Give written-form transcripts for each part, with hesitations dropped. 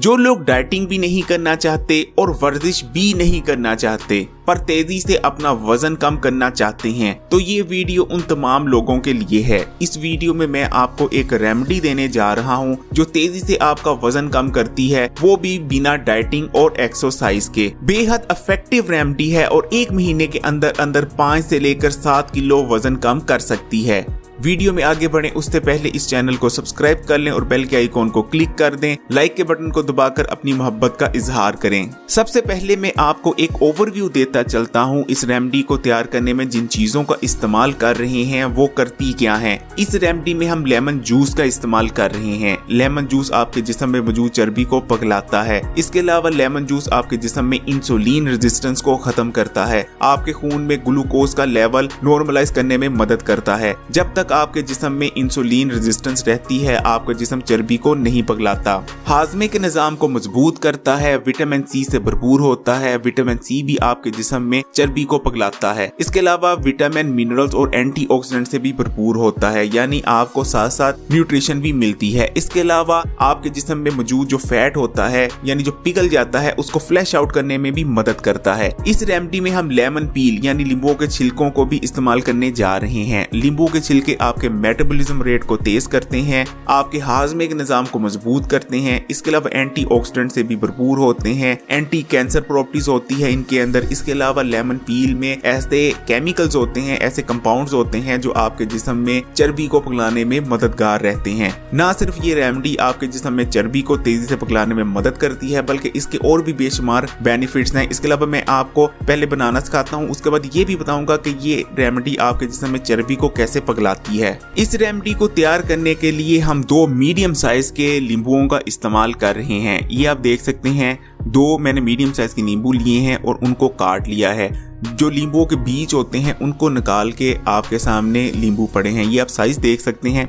जो लोग डाइटिंग भी नहीं करना चाहते और वर्जिश भी नहीं करना चाहते पर तेजी से अपना वजन कम करना चाहते हैं, तो ये वीडियो उन तमाम लोगों के लिए है। इस वीडियो में मैं आपको एक रेमेडी देने जा रहा हूँ जो तेजी से आपका वजन कम करती है, वो भी बिना डाइटिंग और एक्सरसाइज के। बेहद इफेक्टिव रेमेडी है और 1 महीने के अंदर अंदर 5 से लेकर 7 किलो वजन कम कर सकती है। वीडियो में आगे बढ़ें उससे पहले इस चैनल को सब्सक्राइब कर लें और बेल के आइकॉन को क्लिक कर दें। लाइक के बटन को दबाकर अपनी मोहब्बत का इजहार करें। सबसे पहले मैं आपको एक ओवरव्यू देता चलता हूं इस रेमेडी को तैयार करने में जिन चीजों का इस्तेमाल कर रहे हैं वो करती क्या हैं। इस रेमेडी में हम लेमन जूस का इस्तेमाल कर रहे हैं। लेमन जूस आपके जिस्म में मौजूद चर्बी को पिघलाता है। इसके अलावा लेमन जूस आपके जिस्म में इंसुलिन रेजिस्टेंस को खत्म करता है। आपके खून में ग्लूकोज का लेवल नॉर्मलाइज करने में मदद करता है। जब तक आपके जिस्म में इंसुलिन रेजिस्टेंस रहती है आपका जिस्म चर्बी को नहीं पिघलाता। हाजमे के निजाम को मजबूत करता है। विटामिन सी से भरपूर होता है। विटामिन सी भी आपके जिस्म में चर्बी को पिघलाता है। इसके अलावा विटामिन, मिनरल्स और एंटीऑक्सीडेंट से भी भरपूर होता है, यानी आपको साथ साथ न्यूट्रिशन भी मिलती है। इसके अलावा आपके जिस्म में मौजूद जो फैट होता है यानी जो पिघल जाता है उसको फ्लैश आउट करने में भी मदद करता है। इस रेमेडी में हम लेमन पील यानी नींबू के छिलकों को भी इस्तेमाल करने जा रहे हैं। नींबू के छिलके आपके मेटाबॉलिज्म रेट को तेज करते हैं, आपके हाजमे के निजाम को मजबूत करते हैं। इसके अलावा एंटीऑक्सीडेंट से भी भरपूर होते हैं। एंटी कैंसर प्रॉपर्टीज होती है इनके अंदर। इसके अलावा लेमन पील में ऐसे केमिकल्स होते हैं, ऐसे कंपाउंड्स होते हैं जो आपके जिस्म में चर्बी को पिघलाने में मददगार रहते हैं। ना सिर्फ ये रेमेडी आपके जिस्म में चर्बी को तेजी से पिघलाने में मदद करती है बल्कि इसके और भी बेशुमार बेनिफिट्स हैं। इसके अलावा मैं आपको पहले बनाना सिखाता हूँ, उसके बाद ये भी बताऊंगा कि ये रेमेडी आपके जिस्म में चर्बी को कैसे पिघलाती है। इस रेमेडी को तैयार करने के लिए हम 2 मीडियम साइज के नींबुओं का इस्तेमाल कर रहे हैं। ये आप देख सकते हैं 2 मैंने मीडियम साइज के नींबू लिए हैं और उनको काट लिया है। जो नींबुओं के बीज होते हैं उनको निकाल के आपके सामने नींबू पड़े हैं, ये आप साइज देख सकते हैं।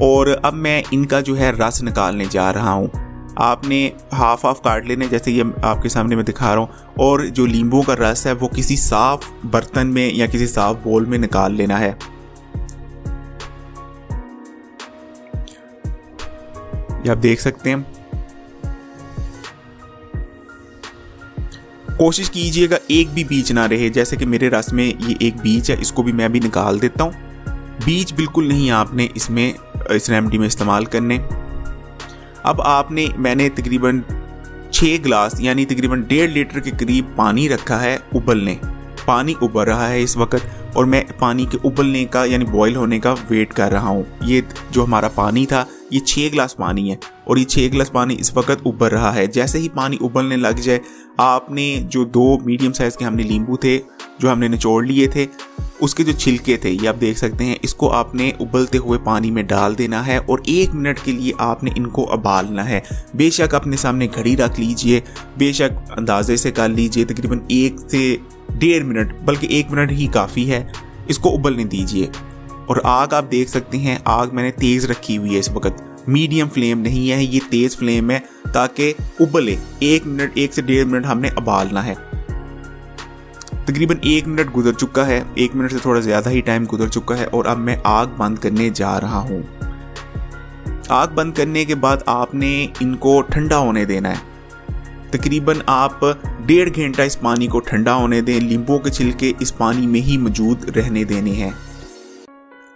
और अब मैं इनका जो है रस निकालने जा रहा हूँ। आपने हाफ काट लेने जैसे ये आपके सामने मैं दिखा रहा हूँ, और जो नींबू का रस है वो किसी साफ बर्तन में या किसी साफ बोल में निकाल लेना है। ये आप देख सकते हैं। कोशिश कीजिएगा एक भी बीज ना रहे, जैसे कि मेरे रस में ये एक बीज है, इसको भी मैं भी निकाल देता हूँ। बीज बिल्कुल नहीं आपने इसमें इस रेमेडी में इस्तेमाल करने। अब मैंने तकरीबन 6 गिलास यानी तकरीबन 1.5 लीटर के करीब पानी रखा है उबलने। पानी उबल रहा है इस वक्त और मैं पानी के उबलने का यानी बॉईल होने का वेट कर रहा हूँ। ये जो हमारा पानी था ये 6 गिलास पानी है और ये 6 गिलास पानी इस वक्त उबल रहा है। जैसे ही पानी उबलने लग जाए आपने जो 2 मीडियम साइज के हमने नींबू थे जो हमने निचोड़ लिए थे उसके जो छिलके थे ये आप देख सकते हैं, इसको आपने उबलते हुए पानी में डाल देना है और 1 मिनट के लिए आपने इनको उबालना है। बेशक अपने सामने घड़ी रख लीजिए, बेशक अंदाजे से कर लीजिए, तकरीबन 1 से 1.5 मिनट बल्कि 1 मिनट ही काफ़ी है। इसको उबलने दीजिए। और आग आप देख सकते हैं, आग मैंने तेज़ रखी हुई है इस वक्त, मीडियम फ्लेम नहीं है, ये तेज़ फ्लेम है ताकि उबले। 1 से 1.5 मिनट हमने उबालना है। तकरीबन 1 मिनट गुजर चुका है, 1 मिनट से थोड़ा ज़्यादा ही टाइम गुजर चुका है और अब मैं आग बंद करने जा रहा हूँ। आग बंद करने के बाद आपने इनको ठंडा होने देना है। तकरीबन आप 1.5 घंटा इस पानी को ठंडा होने दें। नींबू के छिलके इस पानी में ही मौजूद रहने देने हैं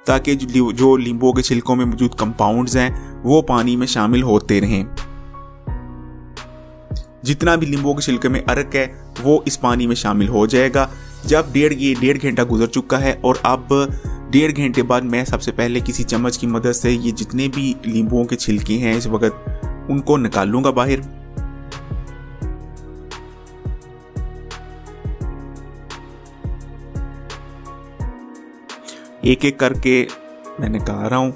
ताकि जो नींबू के छिलकों में मौजूद कंपाउंड्स हैं वो पानी में शामिल होते रहें। जितना भी नींबू के छिलके में अरक है वो इस पानी में शामिल हो जाएगा। जब 1.5 घंटा गुजर चुका है और अब 1.5 घंटे बाद मैं सबसे पहले किसी चम्मच की मदद से ये जितने भी नींबुओं के छिलके हैं इस वक्त उनको निकालूंगा बाहर। एक एक करके मैं निकाल रहा हूं।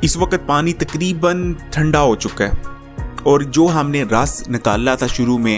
इस वक्त पानी तकरीबन ठंडा हो चुका है और जो हमने रस निकाला था शुरू में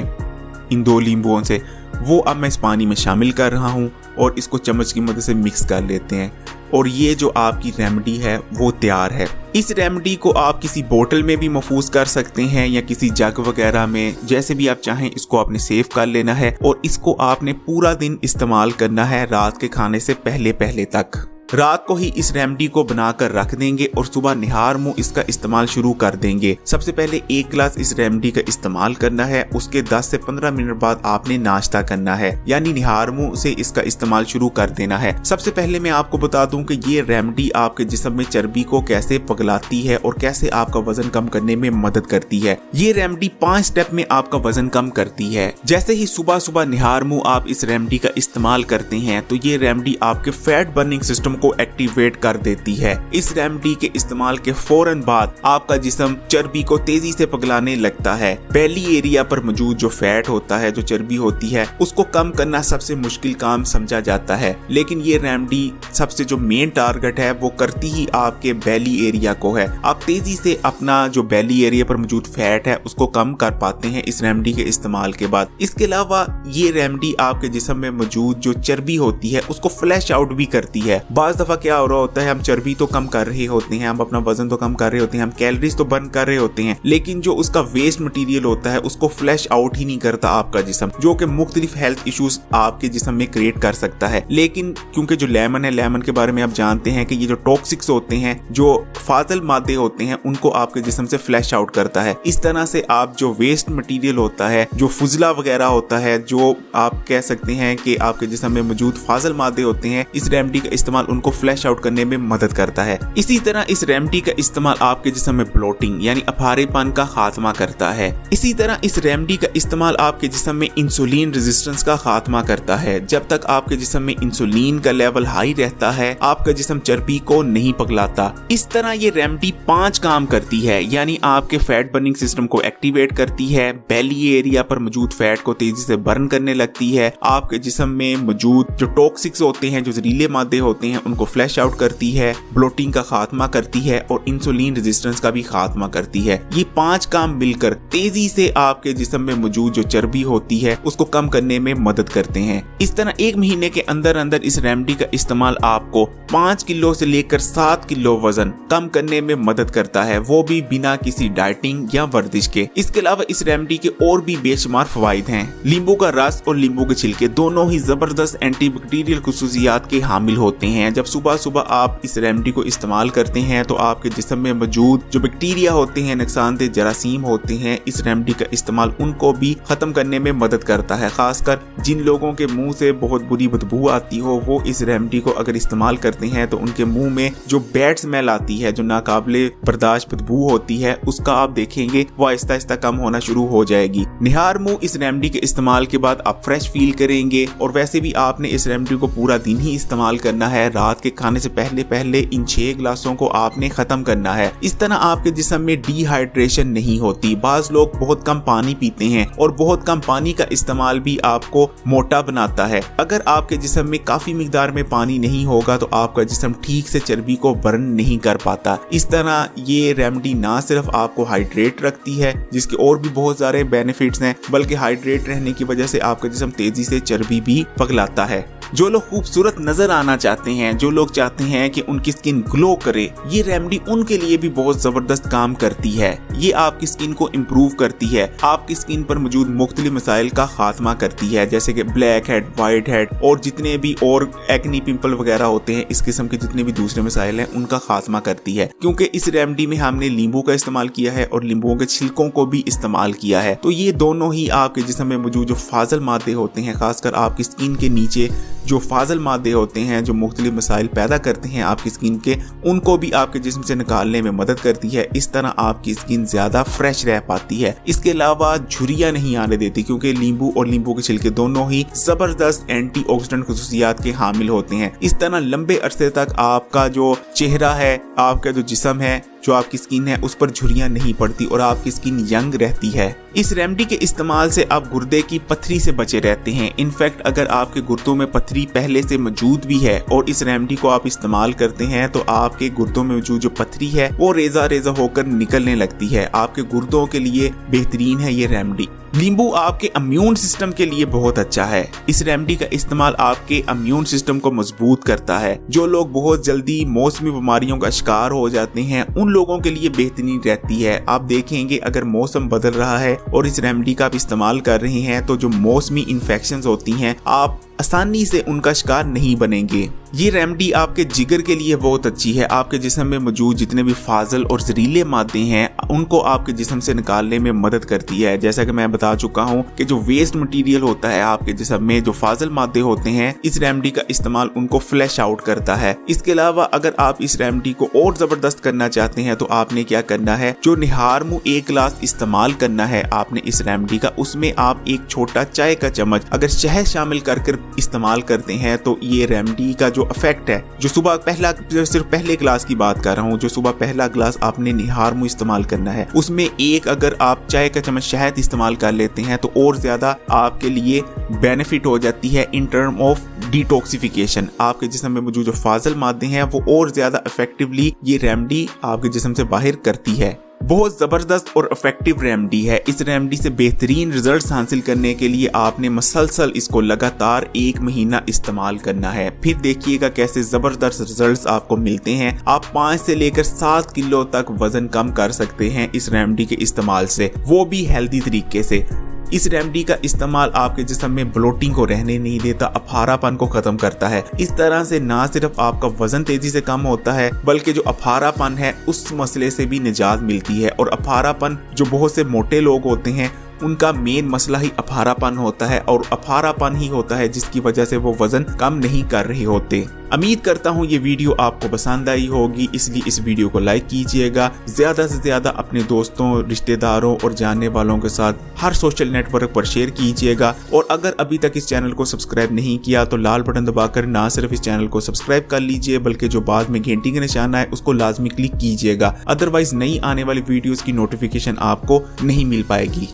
इन 2 नींबुओं से वो अब मैं इस पानी में शामिल कर रहा हूं और इसको चम्मच की मदद से मिक्स कर लेते हैं। और ये जो आपकी रेमेडी है वो तैयार है। इस रेमेडी को आप किसी बोतल में भी महफूज कर सकते हैं या किसी जग वगैरह में, जैसे भी आप चाहें इसको आपने सेव कर लेना है और इसको आपने पूरा दिन इस्तेमाल करना है रात के खाने से पहले पहले तक। रात को ही इस रेमेडी को बनाकर रख देंगे और सुबह निहार मुंह इसका इस्तेमाल शुरू कर देंगे। सबसे पहले 1 गिलास इस रेमेडी का इस्तेमाल करना है, उसके 10 से 15 मिनट बाद आपने नाश्ता करना है, यानी निहार मुंह से इसका इस्तेमाल शुरू कर देना है। सबसे पहले मैं आपको बता दूं कि ये रेमेडी आपके जिस्म में चर्बी को कैसे पगलाती है और कैसे आपका वजन कम करने में मदद करती है। ये रेमेडी 5 स्टेप में आपका वजन कम करती है। जैसे ही सुबह सुबह निहार मुंह आप इस रेमेडी का इस्तेमाल करते हैं तो ये रेमेडी आपके फैट बर्निंग सिस्टम को एक्टिवेट कर देती है। इस रेमेडी के इस्तेमाल के फौरन बाद आपका जिस्म चर्बी को तेजी से पगलाने लगता है। बेली एरिया पर मौजूद जो फैट होता है, जो चर्बी होती है, उसको कम करना सबसे मुश्किल काम समझा जाता है, लेकिन ये रेमेडी सबसे जो मेन टारगेट है वो करती ही आपके बेली एरिया को है। आप तेजी से अपना जो बेली एरिया पर मौजूद फैट है उसको कम कर पाते हैं इस रेमेडी के इस्तेमाल के बाद। इसके अलावा ये रेमेडी आपके जिस्म में मौजूद जो चर्बी होती है उसको फ्लैश आउट भी करती है। बाज़ दफा क्या हो रहा होता है, हम चर्बी तो कम कर रहे होते हैं, हम अपना वजन तो कम कर रहे होते हैं, हम कैलोरीज तो बर्न कर रहे होते हैं, लेकिन जो उसका वेस्ट मटेरियल होता है उसको फ्लैश आउट ही नहीं करता आपका जिस्म, जो कि मुख्तलिफ हेल्थ इश्यूज आपके जिस्म में क्रिएट कर सकता है। लेकिन क्योंकि जो लेमन है, लेमन के बारे में आप जानते हैं कि ये जो टॉक्सिक्स होते हैं, जो फाजल मादे होते हैं, उनको आपके जिस्म से फ्लैश आउट करता है। इस तरह से आप जो वेस्ट मटेरियल होता है, जो फुजला वगैरह होता है, जो आप कह सकते हैं कि आपके जिस्म में मौजूद फाजल मादे होते हैं, इस रेमेडी का इस्तेमाल उनको फ्लैश आउट करने में मदद करता है। इसी तरह इस रेमेडी का इस्तेमाल आपके जिस्म में ब्लोटिंग यानी अफारेपन का खात्मा करता है। इसी तरह इस रेमेडी का इस्तेमाल आपके जिस्म में इंसुलिन रेजिस्टेंस का खात्मा करता है। जब तक आपके जिस्म में इंसुलिन का लेवल हाई रहता है, आपका जिस्म चर्बी को नहीं पगलाता। इस तरह ये रेमेडी 5 काम करती है, यानी आपके फैट बर्निंग सिस्टम को एक्टिवेट करती है, बेली एरिया पर मौजूद फैट को तेजी से बर्न करने लगती है, आपके जिस्म में मौजूद जो टॉक्सिक्स होते हैं, जो जहरीले मादे होते हैं, उनको फ्लैश आउट करती है, ब्लोटिंग का खात्मा करती है और इंसुलिन रेजिस्टेंस का भी खात्मा करती है। ये 5 काम मिलकर तेजी से आपके जिस्म में मौजूद जो चर्बी होती है उसको कम करने में मदद करते हैं। इस तरह 1 महीने के अंदर अंदर इस रेमेडी का इस्तेमाल आपको 5 किलो से लेकर 7 किलो वजन कम करने में मदद करता है, वो भी बिना किसी डाइटिंग या वर्जिश के। इसके अलावा इस रेमेडी के और भी बेशुमार फवाइद हैं। नींबू का रस और नींबू के छिलके दोनों ही जबरदस्त एंटीबैक्टीरियल खुसूसियात के हामिल होते हैं। जब सुबह सुबह आप इस रेमेडी को इस्तेमाल करते हैं तो आपके जिस्म में मौजूद जो बैक्टीरिया होते हैं, नुकसानदेह जरासीम होते हैं, इस रेमेडी का इस्तेमाल उनको भी खत्म करने में मदद करता है। खासकर जिन लोगों के मुंह से बहुत बुरी बदबू आती हो, वो इस रेमेडी को अगर इस्तेमाल करते हैं तो उनके मुंह में जो बैड स्मेल आती है, जो नाकाबिले बर्दाश्त बदबू होती है, उसका आप देखेंगे वो आहिस्ता आहिस्ता कम होना शुरू हो जाएगी। निहार मुंह इस रेमेडी के इस्तेमाल के बाद आप फ्रेश फील करेंगे। और वैसे भी आपने इस रेमेडी को पूरा दिन ही इस्तेमाल करना है, रात के खाने से पहले पहले इन 6 गिलासों को आपने खत्म करना है। इस तरह आपके जिस्म में डिहाइड्रेशन नहीं होती। बाज लोग बहुत कम पानी पीते हैं और बहुत कम पानी का इस्तेमाल भी आपको मोटा बनाता है। अगर आपके जिस्म में काफी मिकदार में पानी नहीं होगा तो आपका जिस्म ठीक से चर्बी को बर्न नहीं कर पाता। इस तरह ये रेमेडी ना सिर्फ आपको हाइड्रेट रखती है, जिसके और भी बहुत सारे बेनिफिट्स हैं, बल्कि हाइड्रेट रहने की वजह से आपका जिस्म तेजी से चर्बी भी पगलाता है। जो लोग खूबसूरत नजर आना चाहते हैं, जो लोग चाहते हैं कि उनकी स्किन ग्लो करे, ये रेमेडी उनके लिए भी बहुत जबरदस्त काम करती है। ये आपकी स्किन को इम्प्रूव करती है, आपकी स्किन पर मौजूद मुख्तलिफ मसाइल का खात्मा करती है, जैसे कि ब्लैक हेड, व्हाइट हेड और जितने भी और एक्नी पिंपल वगैरह होते हैं, इस किस्म के जितने भी दूसरे मसाइल हैं उनका खात्मा करती है। क्योंकि इस रेमेडी में हमने नींबू का इस्तेमाल किया है और नींबुओं के छिलकों को भी इस्तेमाल किया है, तो ये दोनों ही आपके जिस्म में मौजूद जो फाजल मादे होते हैं, खासकर आपकी स्किन के नीचे जो फाजल मादे होते हैं, जो मुख्तलिफ मसाइल पैदा करते हैं आपकी स्किन के, उनको भी आपके जिस्म से निकालने में मदद करती है। इस तरह आपकी स्किन ज्यादा फ्रेश रह पाती है। इसके अलावा झुर्रियां नहीं आने देती, क्योंकि नींबू और नींबू के छिलके दोनों ही जबरदस्त एंटीऑक्सीडेंट खुसूसियात के हामिल होते हैं। इस तरह लंबे अरसे तक आपका जो चेहरा है, आपका जो जिस्म है, जो आपकी स्किन है, उस पर झुर्रियां नहीं पड़ती और आपकी स्किन यंग रहती है। इस रेमेडी के इस्तेमाल से आप गुर्दे की पथरी से बचे रहते हैं। इनफैक्ट अगर आपके गुर्दों में पथरी पहले से मौजूद भी है और इस रेमेडी को आप इस्तेमाल करते हैं तो आपके गुर्दों में मौजूद जो पथरी है वो रेजा रेजा होकर निकलने लगती है। आपके गुर्दों के लिए बेहतरीन है ये रेमेडी। नींबू आपके इम्यून सिस्टम के लिए बहुत अच्छा है। इस रेमेडी का इस्तेमाल आपके इम्यून सिस्टम को मजबूत करता है। जो लोग बहुत जल्दी मौसमी बीमारियों का शिकार हो जाते हैं उन लोगों के लिए बेहतरीन रहती है। आप देखेंगे अगर मौसम बदल रहा है और इस रेमेडी का आप इस्तेमाल कर रहे हैं तो जो मौसमी इन्फेक्शंस होती हैं आप आसानी से उनका शिकार नहीं बनेंगे। ये रेमेडी आपके जिगर के लिए बहुत अच्छी है। आपके जिस्म में मौजूद जितने भी फाजल और जहरीले मादे हैं उनको आपके जिस्म से निकालने में मदद करती है। जैसा कि मैं बता चुका हूँ कि जो वेस्ट मटेरियल होता है आपके जिस्म में, जो फाजल मादे होते हैं, इस रेमेडी का इस्तेमाल उनको फ्लैश आउट करता है। इसके अलावा अगर आप इस रेमेडी को और जबरदस्त करना चाहते हैं तो आपने क्या करना है, जो निहार मुंह 1 गिलास इस्तेमाल करना है आपने इस रेमेडी का, उसमें आप एक छोटा चाय का चम्मच अगर शहद शामिल कर इस्तेमाल करते हैं तो ये रेमेडी का जो इफेक्ट है, जो सुबह सिर्फ पहले गिलास की बात कर रहा हूँ, जो सुबह पहला गिलास आपने निहार मुंह इस्तेमाल करना है उसमें एक अगर आप चाय का चम्मच शहद इस्तेमाल कर लेते हैं तो और ज्यादा आपके लिए बेनिफिट हो जाती है इन टर्म ऑफ डिटॉक्सिफिकेशन। आपके जिस्म में मौजूद जो फाजल मादे हैं वो और ज्यादा इफेक्टिवली ये रेमेडी आपके जिस्म से बाहर करती है। बहुत जबरदस्त और इफेक्टिव रेमेडी है। इस रेमेडी से बेहतरीन रिजल्ट्स हासिल करने के लिए आपने मसलसल इसको लगातार 1 महीना इस्तेमाल करना है। फिर देखिएगा कैसे जबरदस्त रिजल्ट्स आपको मिलते हैं। आप 5 से लेकर 7 किलो तक वजन कम कर सकते हैं इस रेमेडी के इस्तेमाल से, वो भी हेल्दी तरीके से। इस रेमेडी का इस्तेमाल आपके जिस्म में ब्लोटिंग को रहने नहीं देता, अफारापन को खत्म करता है। इस तरह से ना सिर्फ आपका वजन तेजी से कम होता है बल्कि जो अफारापन है उस मसले से भी निजात मिलती है। और अफारापन, जो बहुत से मोटे लोग होते हैं उनका मेन मसला ही अफारापन होता है और अफारापन ही होता है जिसकी वजह से वो वजन कम नहीं कर रहे होते। उम्मीद करता हूँ ये वीडियो आपको पसंद आई होगी, इसलिए इस वीडियो को लाइक कीजिएगा। ज्यादा से ज्यादा अपने दोस्तों, रिश्तेदारों और जानने वालों के साथ हर सोशल नेटवर्क पर शेयर कीजिएगा। और अगर अभी तक इस चैनल को सब्सक्राइब नहीं किया तो लाल बटन दबाकर ना सिर्फ इस चैनल को सब्सक्राइब कर लीजिए बल्कि जो बाद में घंटी का निशान है उसको लाजमी क्लिक कीजिएगा, अदरवाइज नई आने वाली वीडियोस की नोटिफिकेशन आपको नहीं मिल पाएगी।